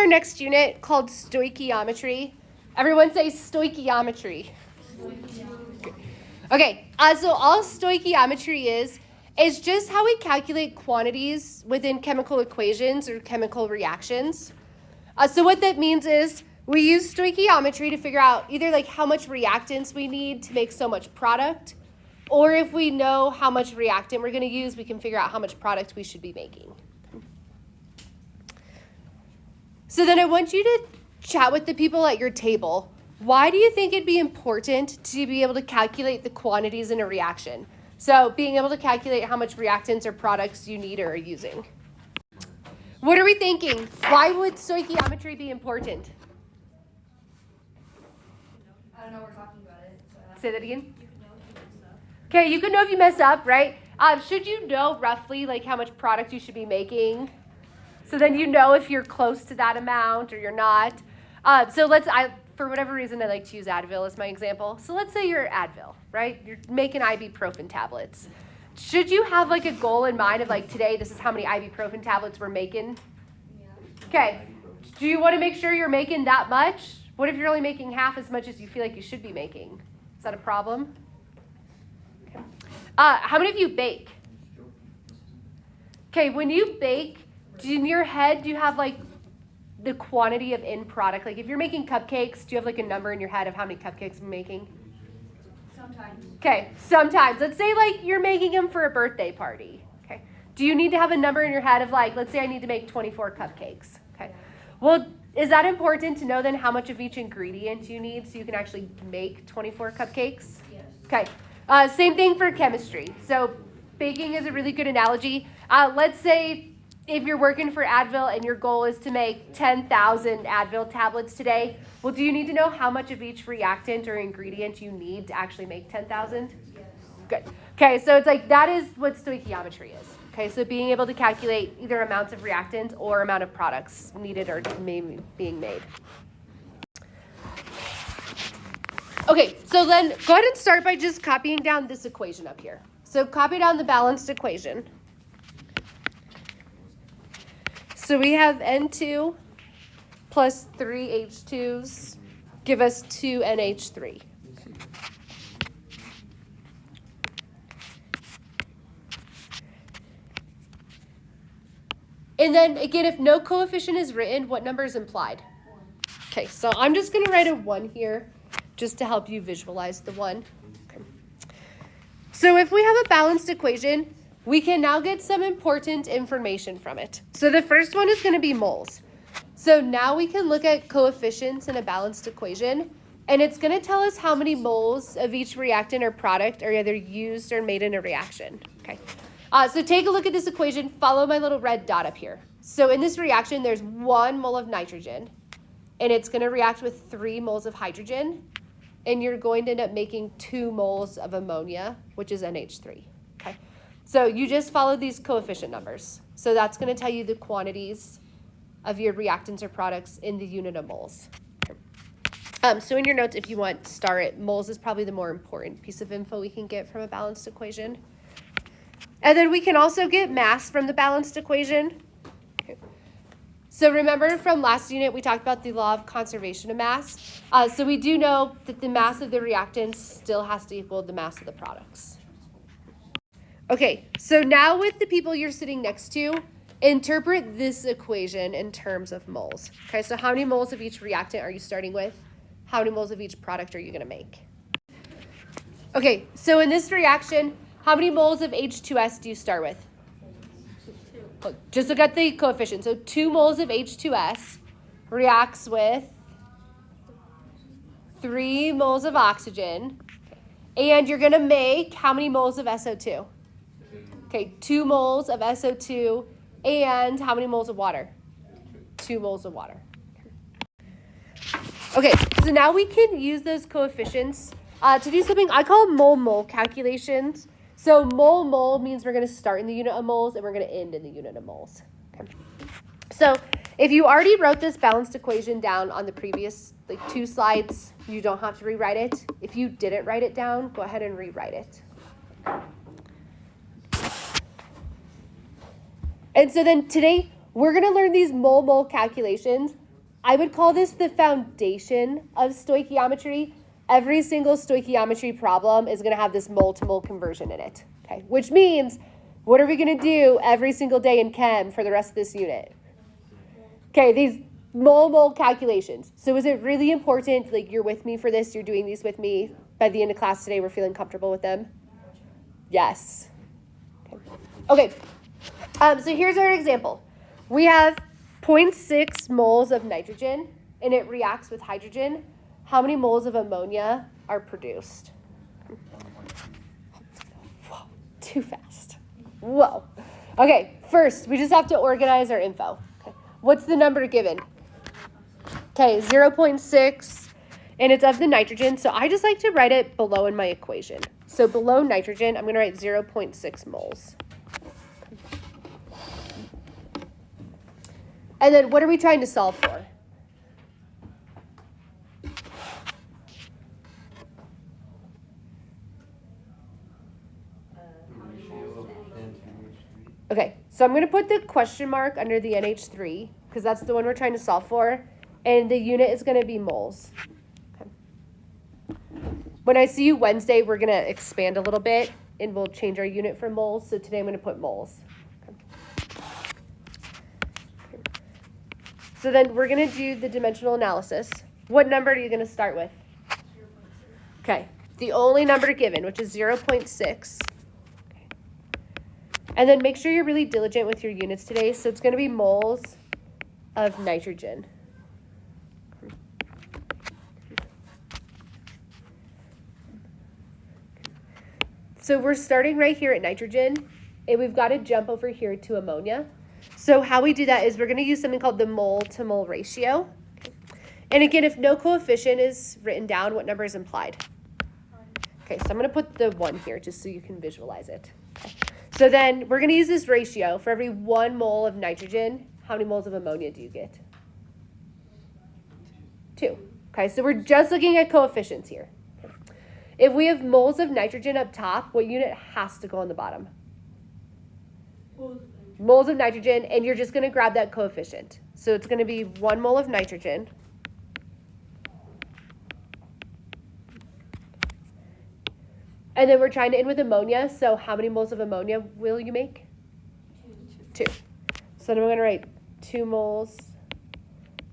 our next unit called stoichiometry. Everyone say stoichiometry. Okay, so all stoichiometry is just how we calculate quantities within chemical equations or chemical reactions. So what that means is we use stoichiometry to figure out either like how much reactants we need to make so much product, or if we know how much reactant we're going to use, we can figure out how much product we should be making. So then I want you to chat with the people at your table. Why do you think it'd be important to be able to calculate the quantities in a reaction? So being able to calculate how much reactants or products you need or are using. What are we thinking? Why would stoichiometry be important? I don't know, we're talking about it. So Say that again. you can know if you mess up. Okay, you can know if you mess up, right? Should you know roughly like how much product you should be making? So then you know if you're close to that amount or you're not. For whatever reason, I like to use Advil as my example. So let's say you're Advil, right? You're making ibuprofen tablets. Should you have like a goal in mind of like today, this is how many ibuprofen tablets we're making? Yeah. Okay. Do you want to make sure you're making that much? What if you're only making half as much as you feel like you should be making? Is that a problem? Okay. How many of you bake? Okay, when you bake, in your head, do you have like the quantity of end product? Like if you're making cupcakes, do you have like a number in your head of how many cupcakes you're making? Sometimes. Okay, sometimes. Let's say like you're making them for a birthday party. Okay. Do you need to have a number in your head of like, let's say I need to make 24 cupcakes. Okay. Well, is that important to know then how much of each ingredient you need so you can actually make 24 cupcakes? Yes. Okay. Same thing for chemistry. So baking is a really good analogy. Let's say if you're working for Advil and your goal is to make 10,000 Advil tablets today, well, do you need to know how much of each reactant or ingredient you need to actually make 10,000? Yes. Good. Okay, so it's like that is what stoichiometry is. Okay, so being able to calculate either amounts of reactants or amount of products needed or being made. Okay, so then go ahead and start by just copying down this equation up here. So copy down the balanced equation. So we have N2 plus 3 H2s give us 2 NH3. And then again, if no coefficient is written, what number is implied? 1. Okay, so I'm just going to write a 1 here just to help you visualize the 1. Okay. So if we have a balanced equation, we can now get some important information from it. So the first one is going to be moles. So now we can look at coefficients in a balanced equation, and it's going to tell us how many moles of each reactant or product are either used or made in a reaction. Okay. So take a look at this equation. Follow my little red dot up here. So in this reaction, there's 1 mole of nitrogen, and it's going to react with 3 moles of hydrogen, and you're going to end up making 2 moles of ammonia, which is NH3. Okay. So you just follow these coefficient numbers. So that's going to tell you the quantities of your reactants or products in the unit of moles. So in your notes, if you want, star it. Moles is probably the more important piece of info we can get from a balanced equation. And then we can also get mass from the balanced equation. Okay. So remember from last unit, we talked about the law of conservation of mass. So we do know that the mass of the reactants still has to equal the mass of the products. Okay, so now with the people you're sitting next to, interpret this equation in terms of moles. Okay, so how many moles of each reactant are you starting with? How many moles of each product are you going to make? Okay, so in this reaction, how many moles of H2S do you start with? 2. Just look at the coefficient. So 2 moles of H2S reacts with 3 moles of oxygen. And you're going to make how many moles of SO2? Okay, 2 moles of SO2 and how many moles of water? 2 moles of water. Okay, so now we can use those coefficients to do something I call mole-mole calculations. So mole-mole means we're going to start in the unit of moles and we're going to end in the unit of moles. Okay. So if you already wrote this balanced equation down on the previous 2 slides, you don't have to rewrite it. If you didn't write it down, go ahead and rewrite it. And so then today, we're going to learn these mole-mole calculations, I would call this the foundation of stoichiometry. Every single stoichiometry problem is going to have this mole-to-mole conversion in it, okay? Which means, what are we going to do every single day in chem for the rest of this unit? Okay, these mole-mole calculations. So is it really important, like you're with me for this, you're doing these with me, by the end of class today we're feeling comfortable with them? Yes. Okay, so here's our example. We have 0.6 moles of nitrogen, and it reacts with hydrogen. How many moles of ammonia are produced? Whoa, too fast. Whoa. Okay, first, we just have to organize our info. Okay. What's the number given? Okay, 0.6, and it's of the nitrogen, so I just like to write it below in my equation. So below nitrogen, I'm going to write 0.6 moles. And then what are we trying to solve for? Okay, so I'm going to put the question mark under the NH3 because that's the one we're trying to solve for, and the unit is going to be moles. Okay. When I see you Wednesday, we're going to expand a little bit, and we'll change our unit from moles, so today I'm going to put moles. Okay. So then we're going to do the dimensional analysis. What number are you going to start with? 0.6. Okay, the only number given, which is 0.6. And then make sure you're really diligent with your units today. So it's going to be moles of nitrogen. So we're starting right here at nitrogen, and we've got to jump over here to ammonia. So how we do that is we're going to use something called the mole-to-mole ratio. And again, if no coefficient is written down, what number is implied? Okay, so I'm going to put the 1 here just so you can visualize it. Okay. So then we're going to use this ratio. For every 1 mole of nitrogen, how many moles of ammonia do you get? 2. Okay, so we're just looking at coefficients here. Okay. If we have moles of nitrogen up top, what unit has to go on the bottom? Moles of nitrogen, and you're just going to grab that coefficient. So it's going to be 1 mole of nitrogen. And then we're trying to end with ammonia, so how many moles of ammonia will you make? 2. So then we're going to write 2 moles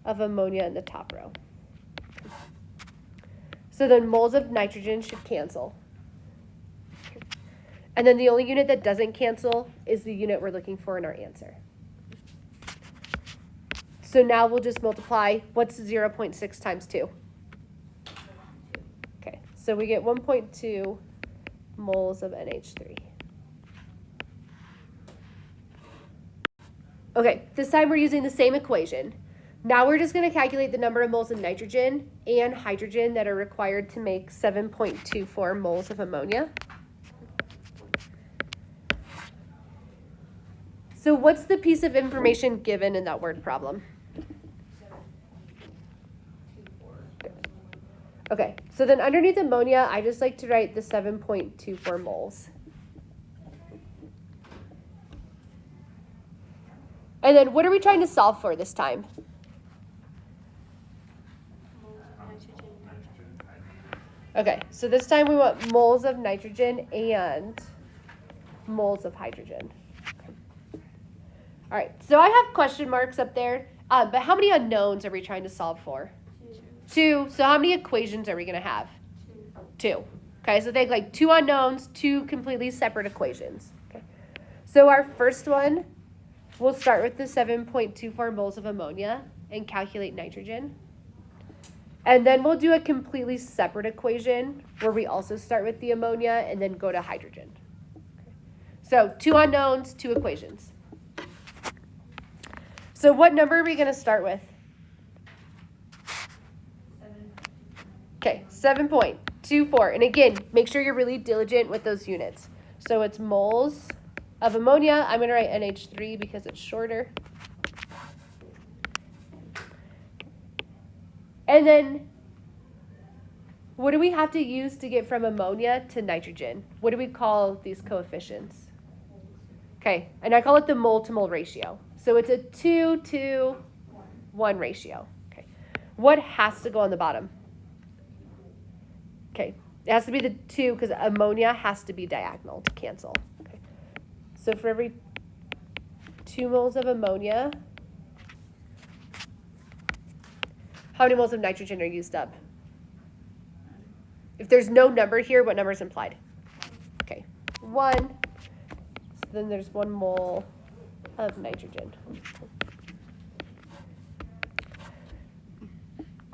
of ammonia in the top row. So then moles of nitrogen should cancel. And then the only unit that doesn't cancel is the unit we're looking for in our answer. So now we'll just multiply. What's 0.6 times 2? Okay, so we get 1.2 moles of NH3. Okay, this time we're using the same equation. Now we're just going to calculate the number of moles of nitrogen and hydrogen that are required to make 7.24 moles of ammonia. So what's the piece of information given in that word problem? Okay, so then underneath ammonia, I just like to write the 7.24 moles. And then what are we trying to solve for this time? Okay, so this time we want moles of nitrogen and moles of hydrogen. Okay. All right, so I have question marks up there, but how many unknowns are we trying to solve for? 2. So how many equations are we going to have? 2. Okay, so think like 2 unknowns, 2 completely separate equations. Okay. So our first one, we'll start with the 7.24 moles of ammonia and calculate nitrogen. And then we'll do a completely separate equation where we also start with the ammonia and then go to hydrogen. Okay. So 2 unknowns, 2 equations. So what number are we going to start with? 7. Okay, 7.24. And again, make sure you're really diligent with those units. So it's moles of ammonia. I'm going to write NH3 because it's shorter. And then what do we have to use to get from ammonia to nitrogen? What do we call these coefficients? Okay, and I call it the mole-to-mole ratio. So it's a 2 to 1 ratio. Okay. What has to go on the bottom? Okay, it has to be the 2 because ammonia has to be diagonal to cancel. Okay. So for every 2 moles of ammonia, how many moles of nitrogen are used up? If there's no number here, what number is implied? Okay, 1. So then there's 1 mole of nitrogen.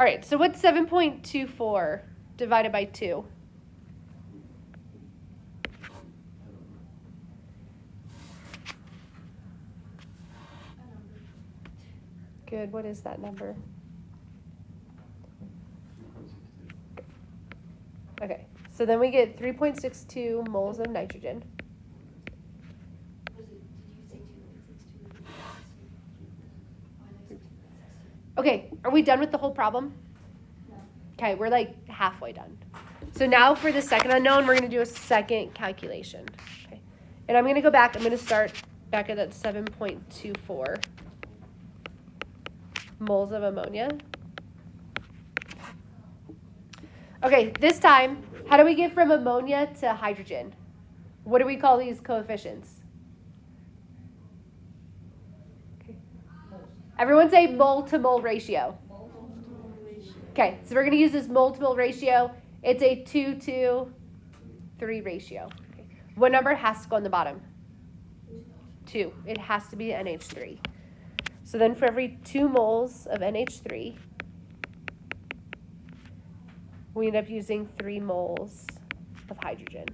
All right, so what's 7.24 divided by 2? Good, what is that number? Okay, so then we get 3.62 moles of nitrogen. Okay, are we done with the whole problem? No. Okay, we're like halfway done. So now for the second unknown, we're going to do a second calculation. Okay, and I'm going to go back. I'm going to start back at that 7.24 moles of ammonia. Okay, this time, how do we get from ammonia to hydrogen? What do we call these coefficients? Okay. Everyone say mole to mole ratio. Okay, so we're going to use this mole to mole ratio. It's a 2 to 3 ratio. Okay. What number has to go on the bottom? 2. It has to be NH3. So then for every 2 moles of NH3, we end up using 3 moles of hydrogen.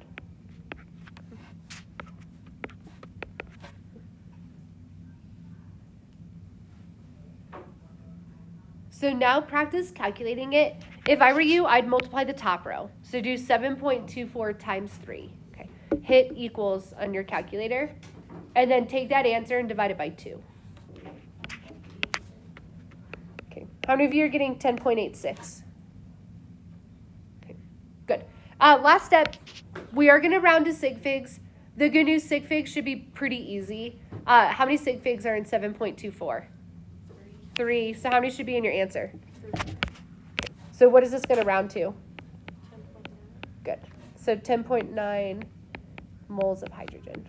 So now practice calculating it. If I were you, I'd multiply the top row. So do 7.24 times 3. Okay. Hit equals on your calculator. And then take that answer and divide it by 2. Okay. How many of you are getting 10.86? Okay. Good. Last step, we are going to round to sig figs. The good news, sig figs should be pretty easy. How many sig figs are in 7.24? 3. So how many should be in your answer? 3. So what is this going to round to? 10.9. Good. So 10.9 moles of hydrogen.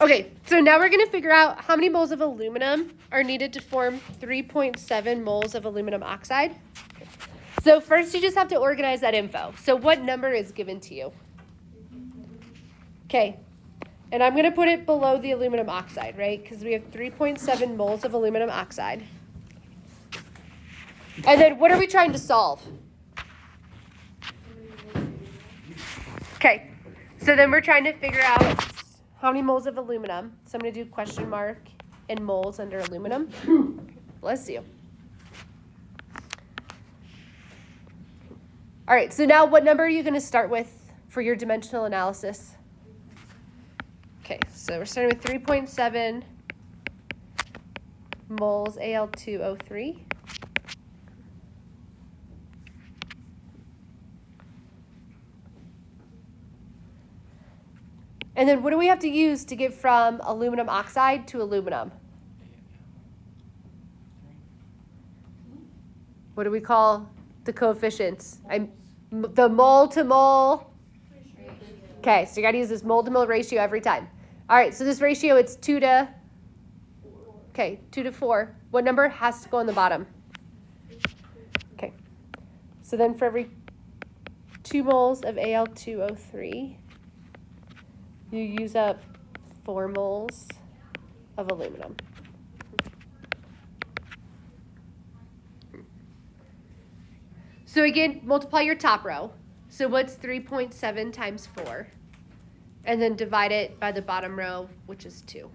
Okay, so now we're going to figure out how many moles of aluminum are needed to form 3.7 moles of aluminum oxide. So first you just have to organize that info. So what number is given to you? Okay. And I'm going to put it below the aluminum oxide, right? Because we have 3.7 moles of aluminum oxide. And then what are we trying to solve? Okay, so then we're trying to figure out how many moles of aluminum. So I'm going to do question mark and moles under aluminum. Bless you. All right, so now what number are you going to start with for your dimensional analysis? Okay, so we're starting with 3.7 moles Al2O3. And then what do we have to use to get from aluminum oxide to aluminum? What do we call the coefficients? The mole to mole. Okay, so you got to use this mole to mole ratio every time. All right, so this ratio, it's 2 to 4. What number has to go on the bottom? Okay, so then for every 2 moles of Al2O3, you use up 4 moles of aluminum. So again, multiply your top row. So what's 3.7 times 4? And then divide it by the bottom row, which is 2.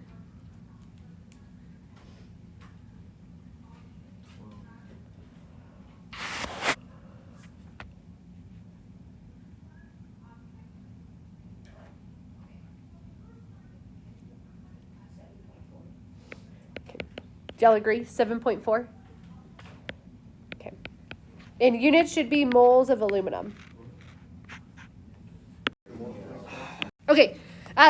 Do y'all agree? 7.4? Okay. And units should be moles of aluminum. Okay,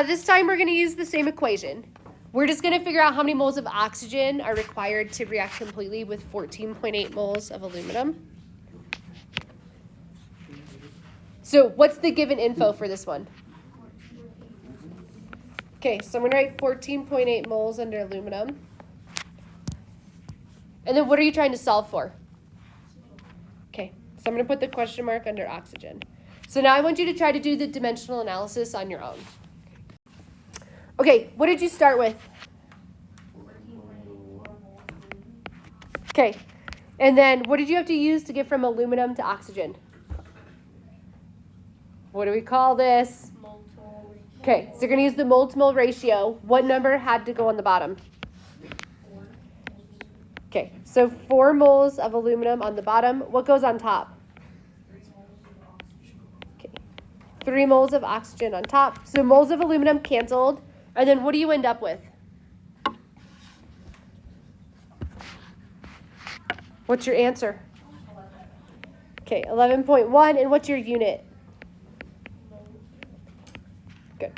this time we're going to use the same equation. We're just going to figure out how many moles of oxygen are required to react completely with 14.8 moles of aluminum. So what's the given info for this one? Okay, so I'm going to write 14.8 moles under aluminum. And then what are you trying to solve for? Okay, so I'm going to put the question mark under oxygen. So now I want you to try to do the dimensional analysis on your own. Okay, what did you start with? 14.4 moles. Okay, and then what did you have to use to get from aluminum to oxygen? What do we call this? Multiple. Okay, so you're going to use the mole to mole ratio. What number had to go on the bottom? 4. Okay, so 4 moles of aluminum on the bottom. What goes on top? 3 moles of oxygen. Okay, 3 moles of oxygen on top. So moles of aluminum canceled. And then what do you end up with? What's your answer? 11. Okay, 11.1. And what's your unit? Good.